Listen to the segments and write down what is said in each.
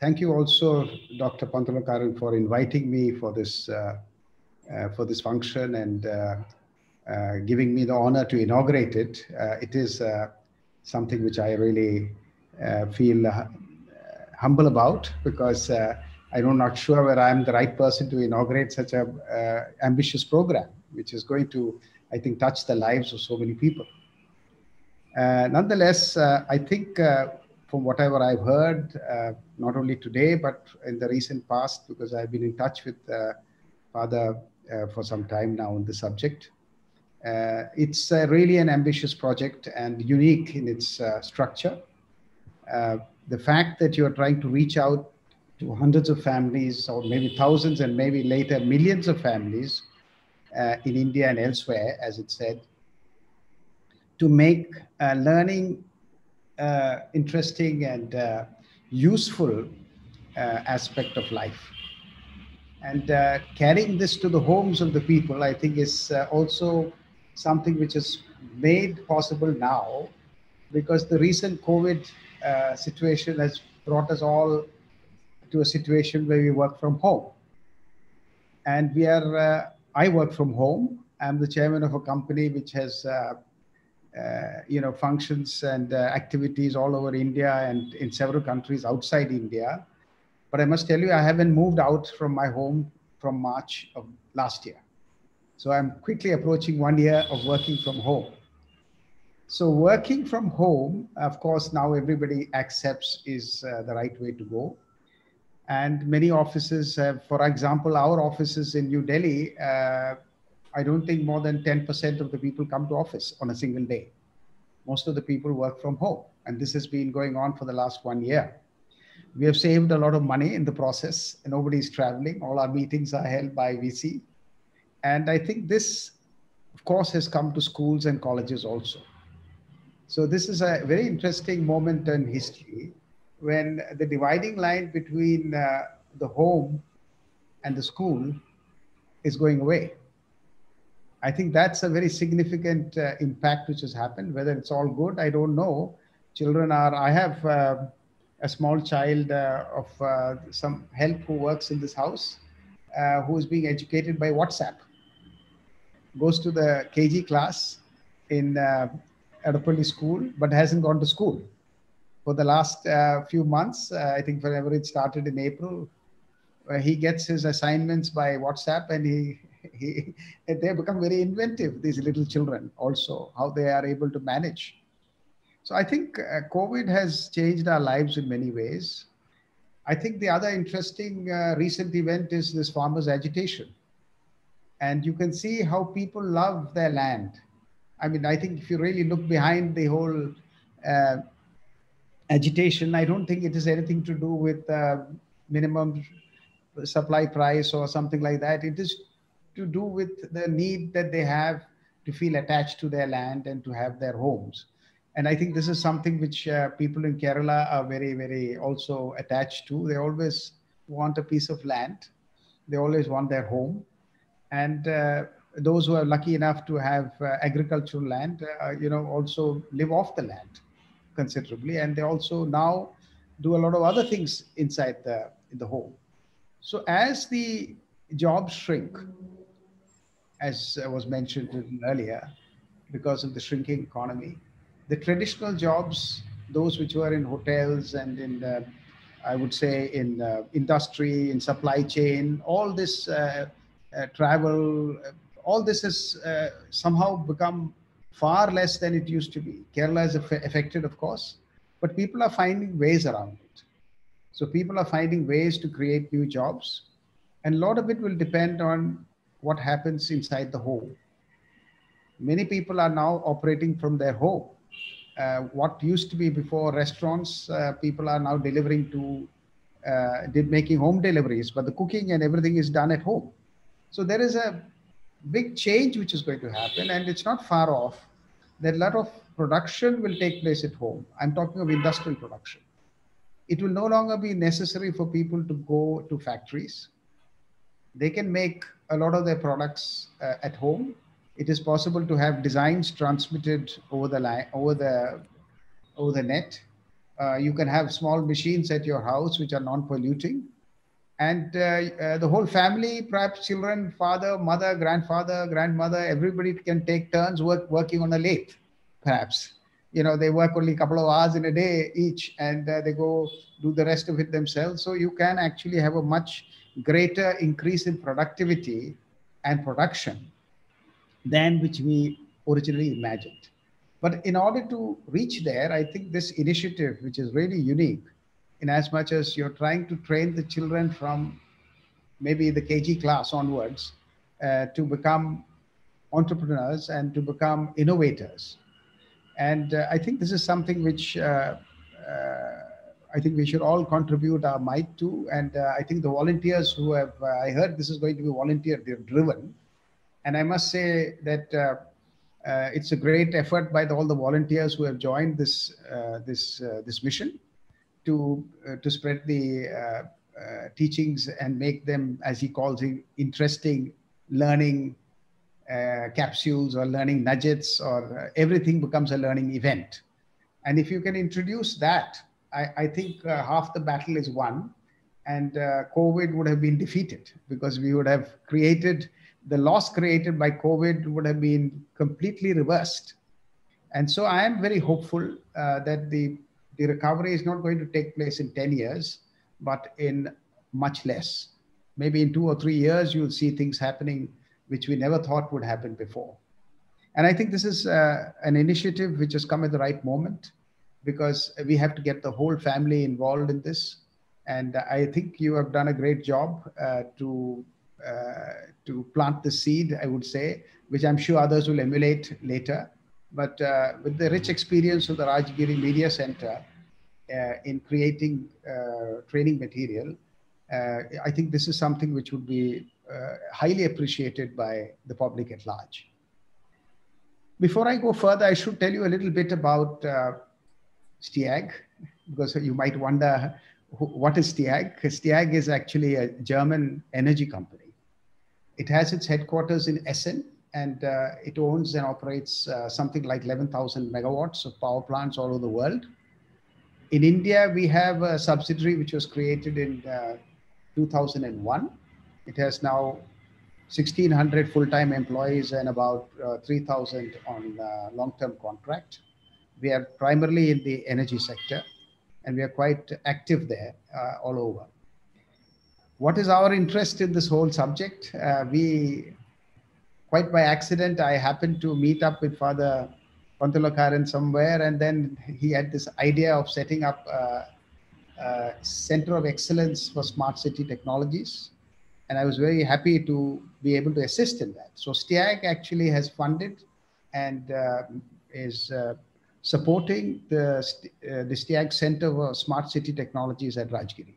thank you also, Dr. Pantalakaran, for inviting me for this function and giving me the honor to inaugurate it. It is something which I really feel humble about, because I'm not sure whether I'm the right person to inaugurate such a ambitious program, which is going to, I think, touch the lives of so many people. Nonetheless, I think from whatever I've heard, not only today, but in the recent past, because I've been in touch with Father for some time now on the subject, it's really an ambitious project and unique in its structure. The fact that you're trying to reach out to hundreds of families, or maybe thousands, and maybe later millions of families in India and elsewhere, as it said, to make learning interesting and useful aspect of life. And carrying this to the homes of the people, I think, is also something which is made possible now, because the recent COVID situation has brought us all to a situation where we work from home. And I work from home. I'm the chairman of a company which has functions and activities all over India and in several countries outside India. But I must tell you, I haven't moved out from my home from March of last year. So I'm quickly approaching 1 year of working from home. So working from home, of course, now everybody accepts is the right way to go. And many offices have, for example, our offices in New Delhi, I don't think more than 10% of the people come to office on a single day. Most of the people work from home. And this has been going on for the last 1 year. We have saved a lot of money in the process. Nobody's traveling. All our meetings are held by VC. And I think this, of course, has come to schools and colleges also. So this is a very interesting moment in history, when the dividing line between the home and the school is going away. I think that's a very significant impact which has happened. Whether it's all good, I don't know. I have a small child of some help who works in this house, who is being educated by WhatsApp. Goes to the KG class in Adapalli school, but hasn't gone to school. For the last few months, I think whenever it started in April, he gets his assignments by WhatsApp, and they become very inventive, these little children also, how they are able to manage. So I think COVID has changed our lives in many ways. I think the other interesting recent event is this farmers' agitation. And you can see how people love their land. I mean, I think if you really look behind the whole agitation, I don't think it is anything to do with minimum supply price or something like that. It is to do with the need that they have to feel attached to their land and to have their homes. And I think this is something which people in Kerala are very, very also attached to. They always want a piece of land. They always want their home. And those who are lucky enough to have agricultural land, also live off the land considerably. And they also now do a lot of other things inside the home. So as the jobs shrink, as was mentioned earlier, because of the shrinking economy, the traditional jobs, those which were in hotels and in, I would say, in industry, in supply chain, all this travel, all this has somehow become far less than it used to be. Kerala is affected, of course, but people are finding ways around it. So people are finding ways to create new jobs, and a lot of it will depend on what happens inside the home. Many people are now operating from their home. What used to be before restaurants, people are now delivering to, making home deliveries, but the cooking and everything is done at home. So there is a big change which is going to happen, and it's not far off, that a lot of production will take place at home. I'm talking of industrial production. It will no longer be necessary for people to go to factories. They can make a lot of their products at home. It is possible to have designs transmitted over the line, over the net, You can have small machines at your house which are non-polluting. And the whole family, perhaps children, father, mother, grandfather, grandmother, everybody can take turns working on a lathe, perhaps. You know, they work only a couple of hours in a day each, and they go do the rest of it themselves. So you can actually have a much greater increase in productivity and production than which we originally imagined. But in order to reach there, I think this initiative, which is really unique, in as much as you're trying to train the children from maybe the KG class onwards to become entrepreneurs and to become innovators. And I think this is something which I think we should all contribute our might to. And I think the volunteers who have, I heard this is going to be volunteer driven. And I must say that it's a great effort by all the volunteers who have joined this mission to spread the teachings and make them, as he calls it, interesting learning capsules or learning nuggets, or everything becomes a learning event. And if you can introduce that, I think half the battle is won, and COVID would have been defeated, because we would have created the loss created by COVID would have been completely reversed. And so I am very hopeful that the recovery is not going to take place in 10 years, but in much less. Maybe in 2 or 3 years, you'll see things happening which we never thought would happen before. And I think this is an initiative which has come at the right moment, because we have to get the whole family involved in this. And I think you have done a great job to plant the seed, I would say, which I'm sure others will emulate later. But with the rich experience of the Rajagiri Media Center in creating training material, I think this is something which would be highly appreciated by the public at large. Before I go further, I should tell you a little bit about STEAG, because you might wonder, what is STEAG? STEAG is actually a German energy company. It has its headquarters in Essen, and it owns and operates something like 11,000 megawatts of power plants all over the world. In India, we have a subsidiary which was created in 2001. It has now 1,600 full-time employees and about 3,000 on long-term contract. We are primarily in the energy sector, and we are quite active there all over. What is our interest in this whole subject? Quite by accident, I happened to meet up with Father Pantulakaran somewhere, and then he had this idea of setting up a Center of Excellence for Smart City Technologies. And I was very happy to be able to assist in that. So STEAG actually has funded and is supporting the STEAG Center for Smart City Technologies at Rajagiri.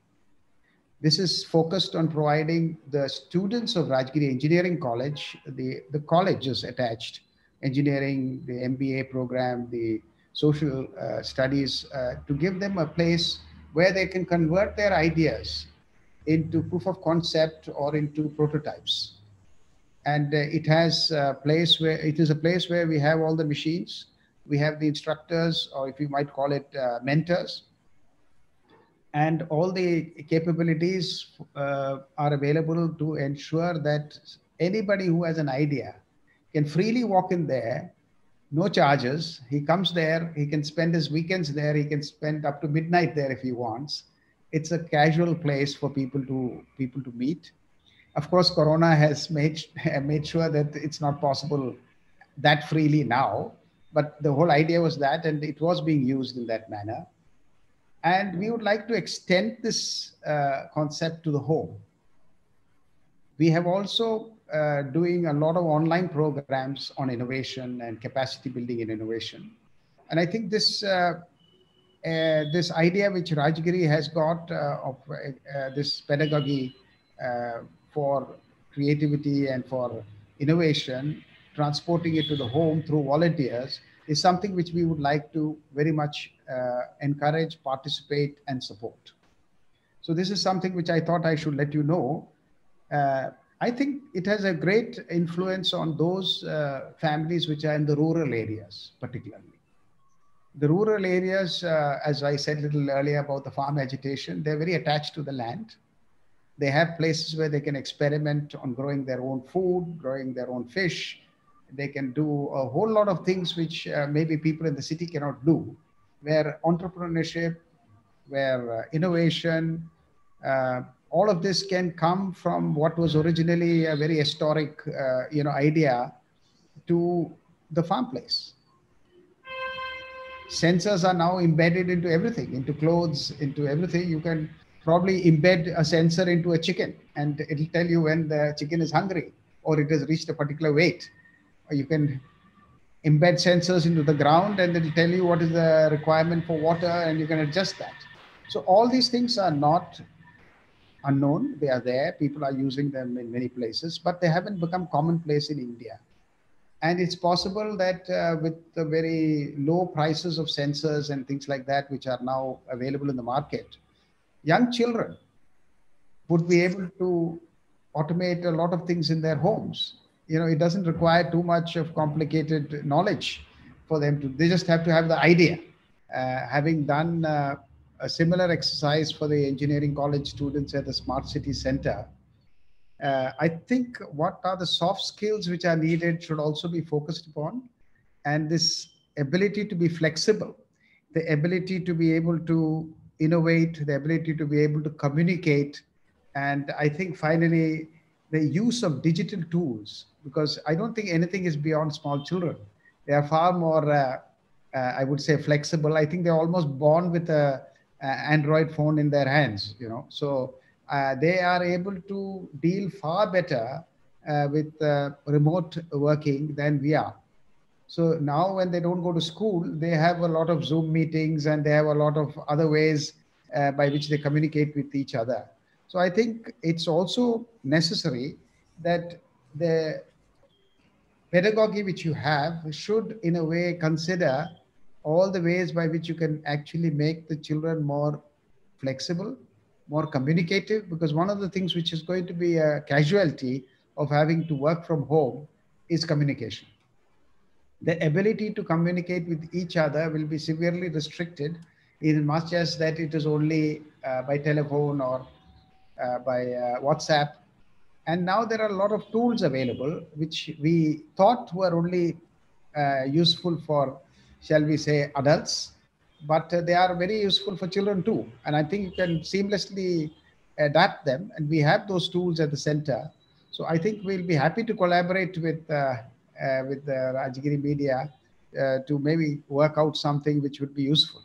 This is focused on providing the students of Rajagiri Engineering College, the college is attached, engineering, the MBA program, the social studies, to give them a place where they can convert their ideas into proof of concept or into prototypes. And it has a place where, it is a place where we have all the machines, we have the instructors, or if you might call it mentors, and all the capabilities are available to ensure that anybody who has an idea can freely walk in there, no charges. He comes there, he can spend his weekends there, he can spend up to midnight there if he wants. It's a casual place for people to meet. Of course, Corona has made sure that it's not possible that freely now, but the whole idea was that, and it was being used in that manner. And we would like to extend this concept to the home. We have also doing a lot of online programs on innovation and capacity building in innovation. And I think this this idea which Rajagiri has got of this pedagogy for creativity and for innovation, transporting it to the home through volunteers, is something which we would like to very much encourage, participate, and support. So this is something which I thought I should let you know. I think it has a great influence on those families which are in the rural areas, particularly. The rural areas, as I said a little earlier about the farm agitation, they're very attached to the land. They have places where they can experiment on growing their own food, growing their own fish. They can do a whole lot of things which maybe people in the city cannot do, where entrepreneurship, where innovation, all of this can come from what was originally a very historic, idea to the farm place. Sensors are now embedded into everything, into clothes, into everything. You can probably embed a sensor into a chicken and it'll tell you when the chicken is hungry or it has reached a particular weight. Or you can embed sensors into the ground and it'll tell you what is the requirement for water and you can adjust that. So all these things are not unknown. They are there. People are using them in many places, but they haven't become commonplace in India. And it's possible that with the very low prices of sensors and things like that, which are now available in the market, young children would be able to automate a lot of things in their homes. It doesn't require too much of complicated knowledge for them to, they just have to have the idea. Having done a similar exercise for the engineering college students at the Smart City Center, I think what are the soft skills which are needed should also be focused upon. And this ability to be flexible, the ability to be able to innovate, the ability to be able to communicate. And I think finally, the use of digital tools, because I don't think anything is beyond small children. They are far more, I would say, flexible. I think they're almost born with a Android phone in their hands, So they are able to deal far better with remote working than we are. So now when they don't go to school, they have a lot of Zoom meetings and they have a lot of other ways by which they communicate with each other. So I think it's also necessary that the pedagogy which you have should in a way consider all the ways by which you can actually make the children more flexible, more communicative, because one of the things which is going to be a casualty of having to work from home is communication. The ability to communicate with each other will be severely restricted in much as that it is only by telephone or by WhatsApp. And now there are a lot of tools available, which we thought were only useful for, shall we say, adults, but they are very useful for children too. And I think you can seamlessly adapt them. And we have those tools at the center. So I think we'll be happy to collaborate with Rajagiri Media to maybe work out something which would be useful.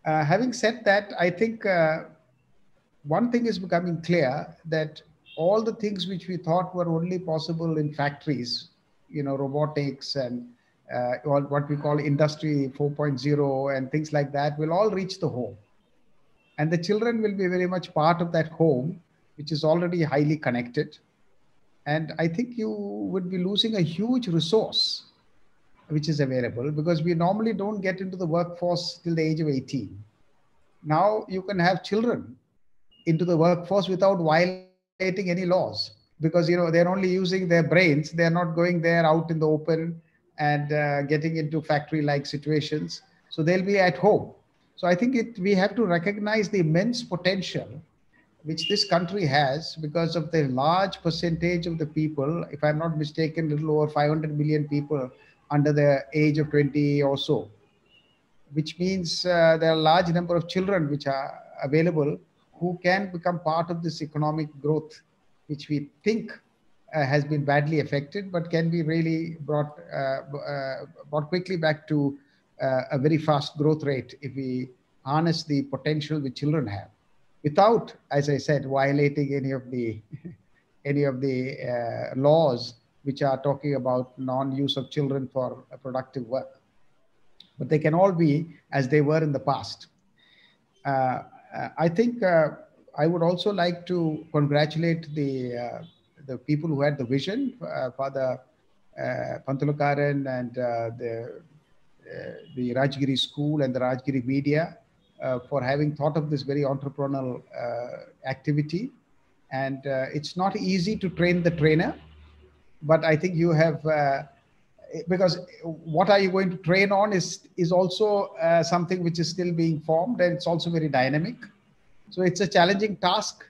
Having said that, I think one thing is becoming clear, that all the things which we thought were only possible in factories, robotics and what we call industry 4.0 and things like that, will all reach the home. And the children will be very much part of that home, which is already highly connected. And I think you would be losing a huge resource which is available, because we normally don't get into the workforce till the age of 18. Now you can have children into the workforce without violating any laws, because they're only using their brains. They're not going there out in the open and getting into factory-like situations. So they'll be at home. So I think we have to recognize the immense potential which this country has, because of the large percentage of the people, if I'm not mistaken, a little over 500 million people under the age of 20 or so, which means there are a large number of children which are available who can become part of this economic growth, which we think has been badly affected, but can be really brought quickly back to a very fast growth rate if we harness the potential which children have, without, as I said, violating any of the laws which are talking about non-use of children for productive work. But they can all be as they were in the past. I think I would also like to congratulate the people who had the vision, Father Pantulakaran and the Rajagiri School and the Rajagiri Media for having thought of this very entrepreneurial activity. And it's not easy to train the trainer, but I think you have because what are you going to train on is also something which is still being formed, and it's also very dynamic. So it's a challenging task,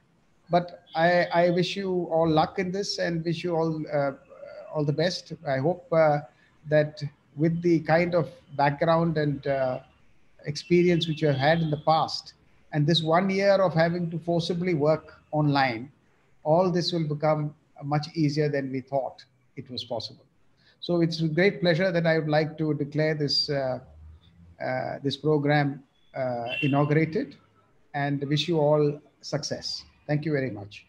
but I wish you all luck in this and wish you all the best. I hope that with the kind of background and experience which you have had in the past, and this 1 year of having to forcibly work online, all this will become much easier than we thought it was possible. So it's with great pleasure that I would like to declare this program inaugurated, and wish you all success. Thank you very much.